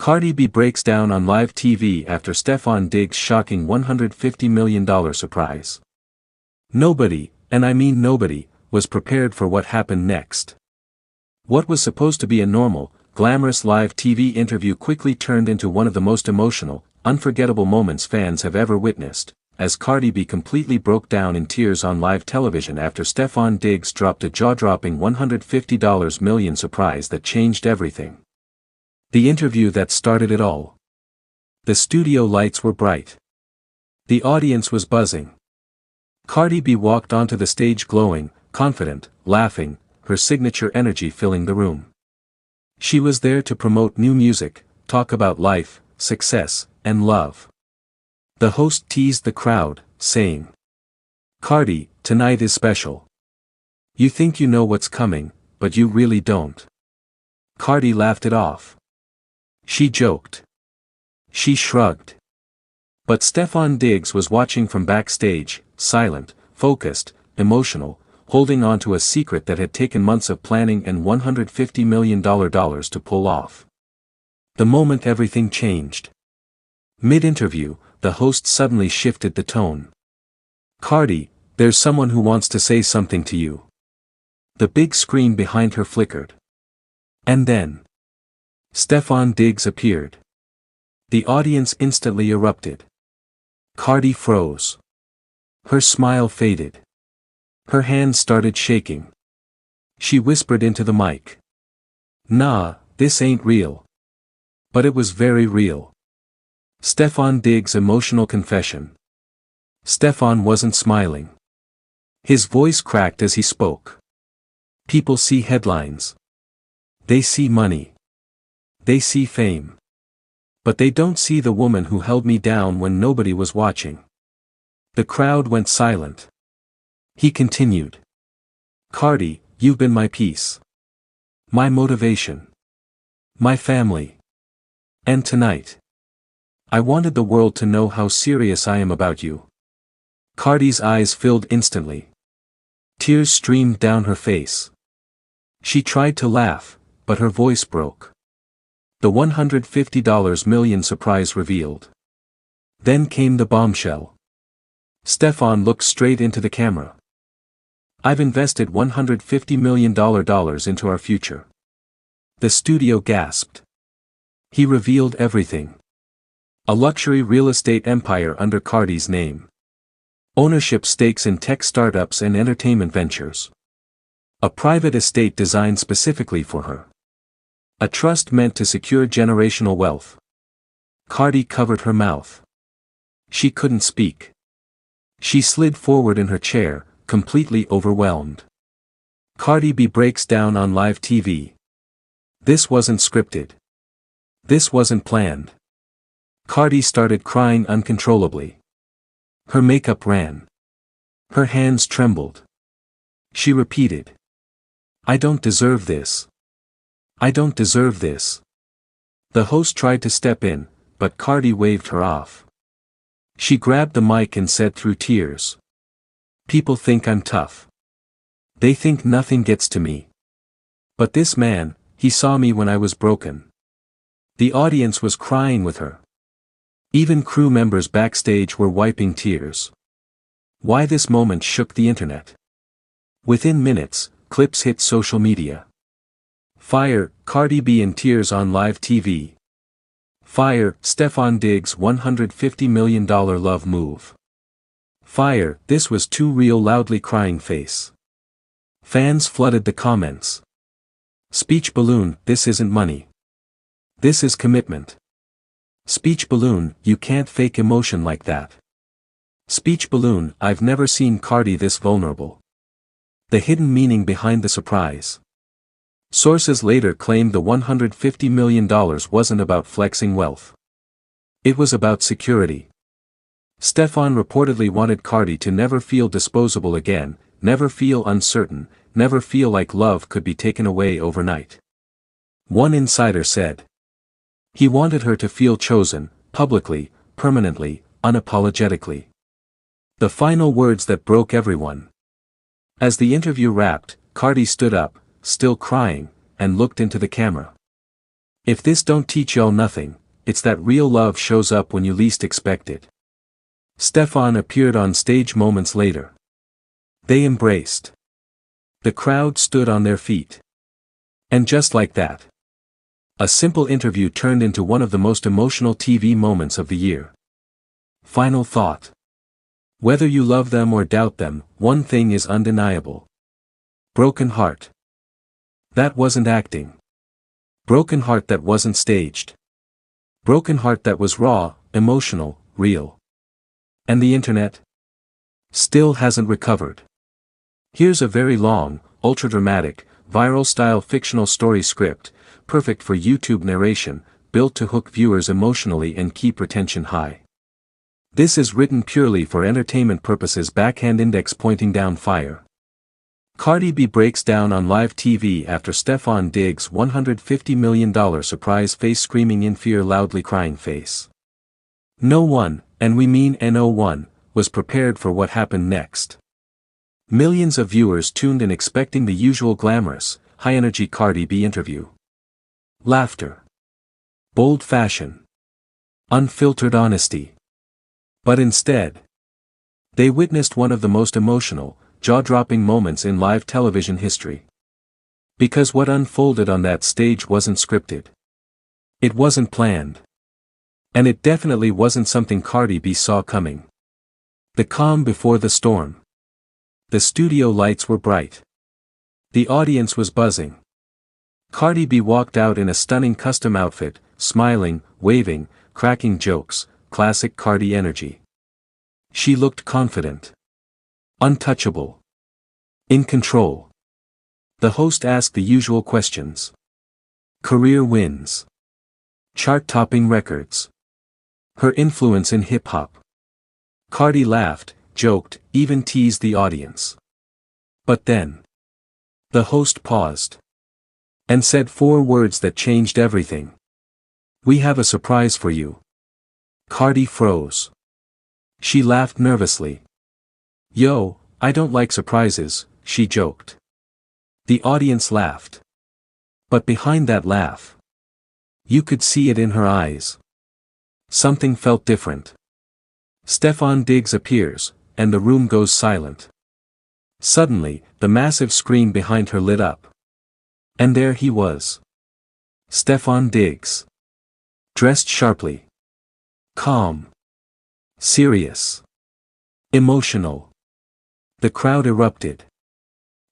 Cardi B breaks down on live TV after Stefon Diggs' shocking $150 million surprise. Nobody, and I mean nobody, was prepared for what happened next. What was supposed to be a normal, glamorous live TV interview quickly turned into one of the most emotional, unforgettable moments fans have ever witnessed, as Cardi B completely broke down in tears on live television after Stefon Diggs dropped a jaw-dropping $150 million surprise that changed everything. The interview that started it all. The studio lights were bright. The audience was buzzing. Cardi B walked onto the stage glowing, confident, laughing, her signature energy filling the room. She was there to promote new music, talk about life, success, and love. The host teased the crowd, saying, "Cardi, tonight is special. You think you know what's coming, but you really don't." Cardi laughed it off. She joked. She shrugged. But Stefon Diggs was watching from backstage, silent, focused, emotional, holding on to a secret that had taken months of planning and $150 million to pull off. The moment everything changed. Mid-interview, the host suddenly shifted the tone. "Cardi, there's someone who wants to say something to you." The big screen behind her flickered. And then Stefon Diggs appeared. The audience instantly erupted. Cardi froze. Her smile faded. Her hands started shaking. She whispered into the mic. "Nah, this ain't real." But it was very real. Stefon Diggs' emotional confession. Stefon wasn't smiling. His voice cracked as he spoke. "People see headlines. They see money. They see fame. But they don't see the woman who held me down when nobody was watching." The crowd went silent. He continued. "Cardi, you've been my peace. My motivation. My family. And tonight, I wanted the world to know how serious I am about you." Cardi's eyes filled instantly. Tears streamed down her face. She tried to laugh, but her voice broke. The $150 million surprise revealed. Then came the bombshell. Stefon looked straight into the camera. "I've invested $150 million into our future." The studio gasped. He revealed everything. A luxury real estate empire under Cardi's name. Ownership stakes in tech startups and entertainment ventures. A private estate designed specifically for her. A trust meant to secure generational wealth. Cardi covered her mouth. She couldn't speak. She slid forward in her chair, completely overwhelmed. Cardi B breaks down on live TV. This wasn't scripted. This wasn't planned. Cardi started crying uncontrollably. Her makeup ran. Her hands trembled. She repeated, "I don't deserve this. I don't deserve this." The host tried to step in, but Cardi waved her off. She grabbed the mic and said through tears, "People think I'm tough. They think nothing gets to me. But this man, he saw me when I was broken." The audience was crying with her. Even crew members backstage were wiping tears. Why this moment shook the internet. Within minutes, clips hit social media. Fire, Cardi B in tears on live TV. Fire, Stefon Diggs' $150 million love move. Fire, this was too real loudly crying face. Fans flooded the comments. Speech balloon, this isn't money. This is commitment. Speech balloon, you can't fake emotion like that. Speech balloon, I've never seen Cardi this vulnerable. The hidden meaning behind the surprise. Sources later claimed the $150 million wasn't about flexing wealth. It was about security. Stefon reportedly wanted Cardi to never feel disposable again, never feel uncertain, never feel like love could be taken away overnight. One insider said. He wanted her to feel chosen, publicly, permanently, unapologetically. The final words that broke everyone. As the interview wrapped, Cardi stood up, still crying, and looked into the camera. If this don't teach y'all nothing, it's that real love shows up when you least expect it. Stefon appeared on stage moments later. They embraced. The crowd stood on their feet. And just like that, a simple interview turned into one of the most emotional TV moments of the year. Final thought. Whether you love them or doubt them, one thing is undeniable. Broken heart. That wasn't acting. Broken heart that wasn't staged. Broken heart that was raw, emotional, real. And the internet? Still hasn't recovered. Here's a very long, ultra-dramatic, viral-style fictional story script, perfect for YouTube narration, built to hook viewers emotionally and keep retention high. This is written purely for entertainment purposes. Backhand index pointing down fire. Cardi B breaks down on live TV after Stefon Diggs' $150 million surprise face screaming in fear loudly crying face. No one, and we mean no one, was prepared for what happened next. Millions of viewers tuned in expecting the usual glamorous, high-energy Cardi B interview. Laughter. Bold fashion. Unfiltered honesty. But instead, they witnessed one of the most emotional, jaw-dropping moments in live television history. Because what unfolded on that stage wasn't scripted. It wasn't planned. And it definitely wasn't something Cardi B saw coming. The calm before the storm. The studio lights were bright. The audience was buzzing. Cardi B walked out in a stunning custom outfit, smiling, waving, cracking jokes, classic Cardi energy. She looked confident. Untouchable. In control. The host asked the usual questions. Career wins. Chart-topping records. Her influence in hip-hop. Cardi laughed, joked, even teased the audience. But then, the host paused. And said 4 words that changed everything. We have a surprise for you. Cardi froze. She laughed nervously. Yo, I don't like surprises, she joked. The audience laughed. But behind that laugh, you could see it in her eyes. Something felt different. Stefon Diggs appears, and the room goes silent. Suddenly, the massive screen behind her lit up. And there he was. Stefon Diggs. Dressed sharply. Calm. Serious. Emotional. The crowd erupted.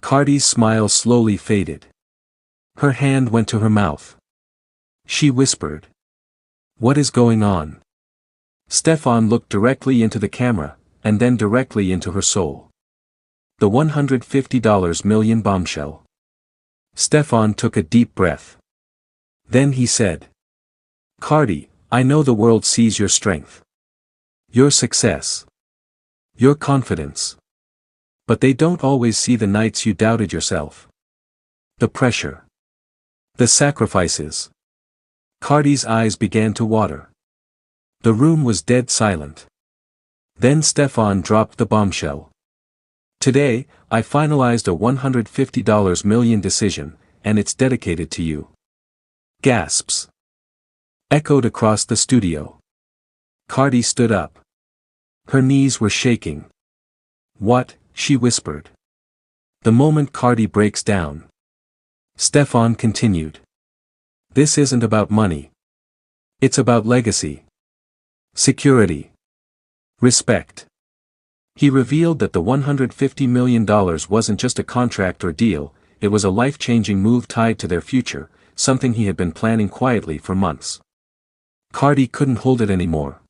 Cardi's smile slowly faded. Her hand went to her mouth. She whispered. What is going on? Stefon looked directly into the camera, and then directly into her soul. The $150 million bombshell. Stefon took a deep breath. Then he said. Cardi, I know the world sees your strength. Your success. Your confidence. But they don't always see the nights you doubted yourself. The pressure. The sacrifices. Cardi's eyes began to water. The room was dead silent. Then Stefon dropped the bombshell. Today, I finalized a $150 million decision, and it's dedicated to you. Gasps. Echoed across the studio. Cardi stood up. Her knees were shaking. What? She whispered. The moment Cardi breaks down. Stefon continued. This isn't about money. It's about legacy. Security. Respect. He revealed that the $150 million wasn't just a contract or deal, it was a life-changing move tied to their future, something he had been planning quietly for months. Cardi couldn't hold it anymore.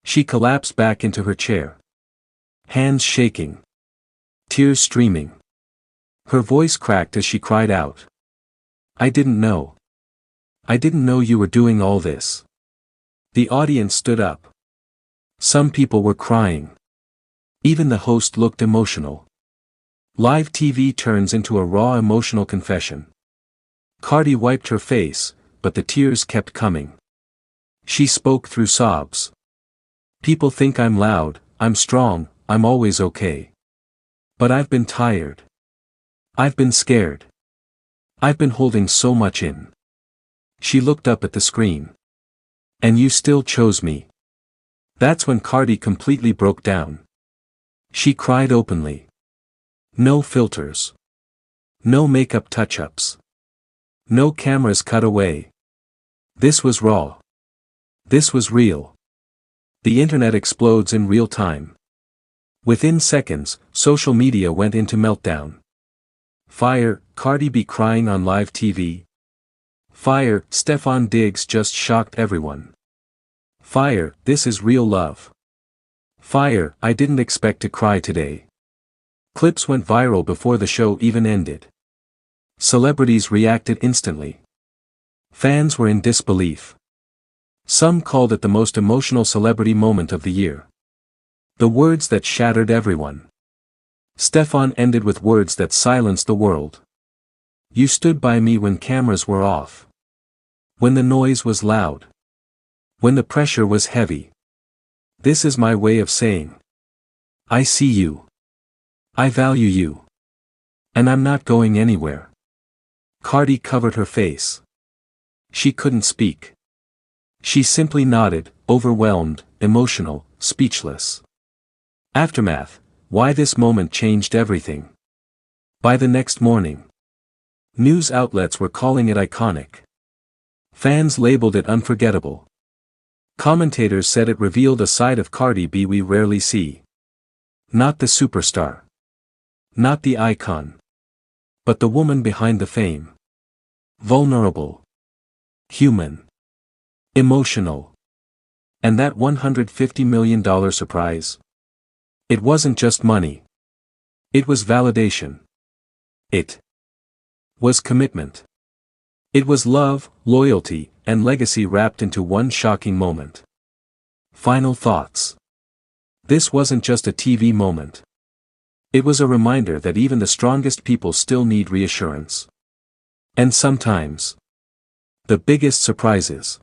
She collapsed back into her chair. Hands shaking. Tears streaming. Her voice cracked as she cried out. I didn't know. I didn't know you were doing all this. The audience stood up. Some people were crying. Even the host looked emotional. Live TV turns into a raw emotional confession. Cardi wiped her face, but the tears kept coming. She spoke through sobs. People think I'm loud, I'm strong, I'm always okay. But I've been tired. I've been scared. I've been holding so much in. She looked up at the screen. And you still chose me. That's when Cardi completely broke down. She cried openly. No filters. No makeup touch-ups. No cameras cut away. This was raw. This was real. The internet explodes in real time. Within seconds, social media went into meltdown. Fire, Cardi B crying on live TV. Fire, Stefon Diggs just shocked everyone. Fire, this is real love. Fire, I didn't expect to cry today. Clips went viral before the show even ended. Celebrities reacted instantly. Fans were in disbelief. Some called it the most emotional celebrity moment of the year. The words that shattered everyone. Stefon ended with words that silenced the world. You stood by me when cameras were off. When the noise was loud. When the pressure was heavy. This is my way of saying. I see you. I value you. And I'm not going anywhere. Cardi covered her face. She couldn't speak. She simply nodded, overwhelmed, emotional, speechless. Aftermath, why this moment changed everything. By the next morning, news outlets were calling it iconic. Fans labeled it unforgettable. Commentators said it revealed a side of Cardi B we rarely see. Not the superstar. Not the icon. But the woman behind the fame. Vulnerable. Human. Emotional. And that $150 million surprise? It wasn't just money. It was validation. It was commitment. It was love, loyalty, and legacy wrapped into one shocking moment. Final thoughts. This wasn't just a TV moment. It was a reminder that even the strongest people still need reassurance. And sometimes, the biggest surprises